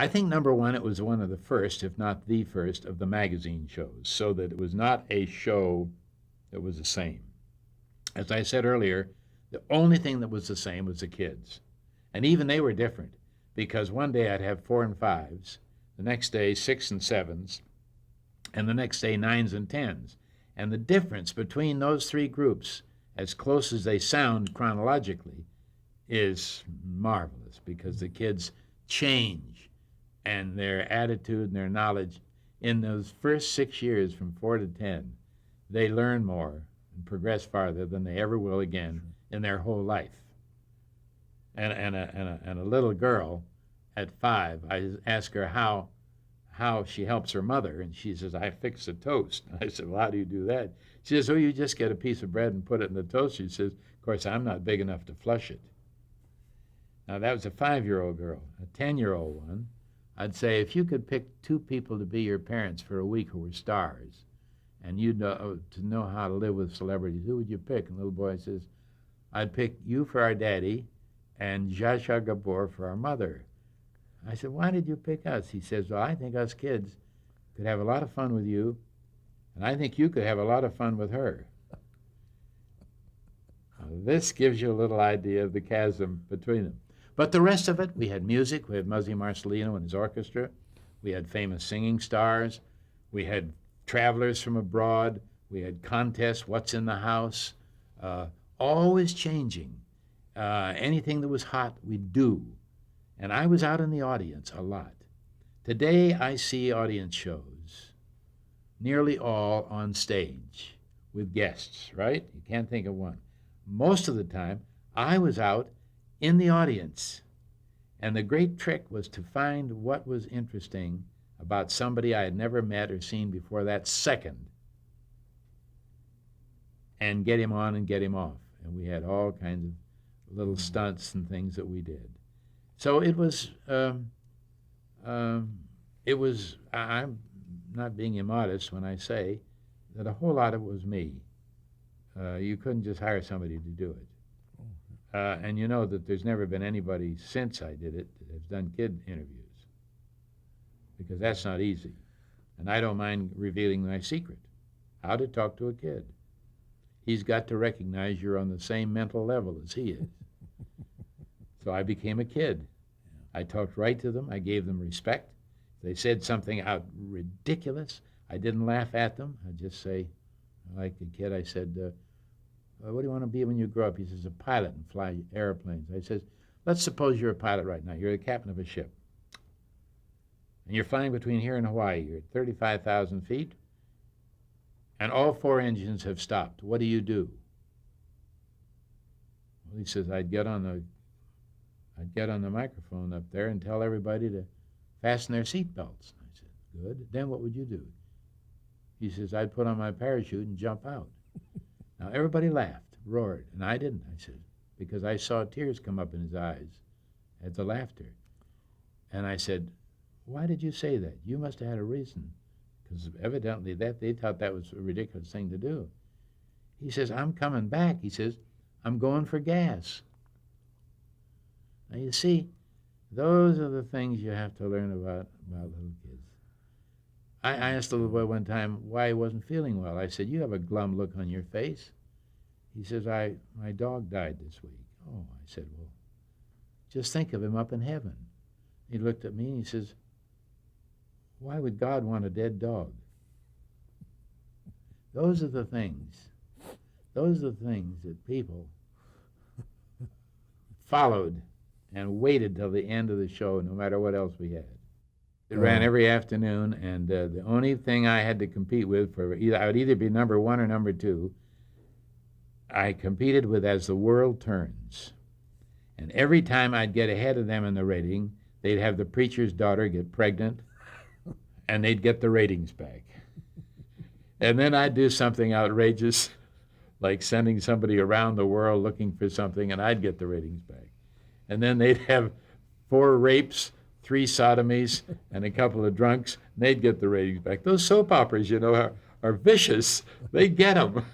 I think number one, it was one of the first, if not the first, of the magazine shows, so that it was not a show that was the same. As I said earlier, the only thing that was the same was the kids. And even they were different, because one day I'd have 4 and 5s, the next day 6 and 7s, and the next day 9s and 10s. And the difference between those three groups, as close as they sound chronologically, is marvelous, because the kids change, and their attitude and their knowledge in those first 6 years from 4 to 10, they learn more and progress farther than they ever will again in their whole life. And a little girl at 5, I ask her how she helps her mother, and she says, I fix the toast. I said, well, how do you do that? She says, oh, you just get a piece of bread and put it in the toast. She says, of course, I'm not big enough to flush it. Now, that was a 5-year-old girl. A 10-year-old one, I'd say, if you could pick 2 people to be your parents for a week who were stars, and you know to know how to live with celebrities, who would you pick? And the little boy says, I'd pick you for our daddy and Zsa Zsa Gabor for our mother. I said, why did you pick us? He says, well, I think us kids could have a lot of fun with you, and I think you could have a lot of fun with her. Now, this gives you a little idea of the chasm between them. But the rest of it, we had music. We had Muzzy Marcelino and his orchestra. We had famous singing stars. We had travelers from abroad. We had contests, what's in the house, always changing. Anything that was hot, we'd do. And I was out in the audience a lot. Today, I see audience shows, nearly all on stage with guests, right? You can't think of one. Most of the time, I was out in the audience. And the great trick was to find what was interesting about somebody I had never met or seen before that second, and get him on and get him off. And we had all kinds of little stunts and things that we did. So it was, I'm not being immodest when I say that a whole lot of it was me. You couldn't just hire somebody to do it. And you know that there's never been anybody since I did it that has done kid interviews, because that's not easy. And I don't mind revealing my secret, how to talk to a kid. He's got to recognize you're on the same mental level as he is. So I became a kid. I talked right to them. I gave them respect. They said something out ridiculous. I didn't laugh at them. I'd just say, like a kid, I said, what do you want to be when you grow up? He says, a pilot and fly airplanes. I says, let's suppose you're a pilot right now. You're the captain of a ship. And you're flying between here and Hawaii. You're at 35,000 feet. And all 4 engines have stopped. What do you do? Well, he says, I'd get on the microphone up there and tell everybody to fasten their seatbelts. I said, good. Then what would you do? He says, I'd put on my parachute and jump out. Now, everybody laughed, roared, and I didn't. I said, because I saw tears come up in his eyes at the laughter. And I said, why did you say that? You must have had a reason, because evidently they thought that was a ridiculous thing to do. He says, I'm coming back. He says, I'm going for gas. Now, you see, those are the things you have to learn about little kids. I asked the little boy one time why he wasn't feeling well. I said, you have a glum look on your face. He says, my dog died this week. Oh, I said, well, just think of him up in heaven. He looked at me and he says, why would God want a dead dog? Those are the things that people followed and waited till the end of the show, no matter what else we had. It ran every afternoon, and the only thing I had to compete with I would either be number 1 or number 2. I competed with As the World Turns. And every time I'd get ahead of them in the rating, they'd have the preacher's daughter get pregnant, and they'd get the ratings back. And then I'd do something outrageous, like sending somebody around the world looking for something, and I'd get the ratings back. And then they'd have 4 rapes, 3 sodomies, and a couple of drunks, and they'd get the ratings back. Those soap operas, are vicious. They get them.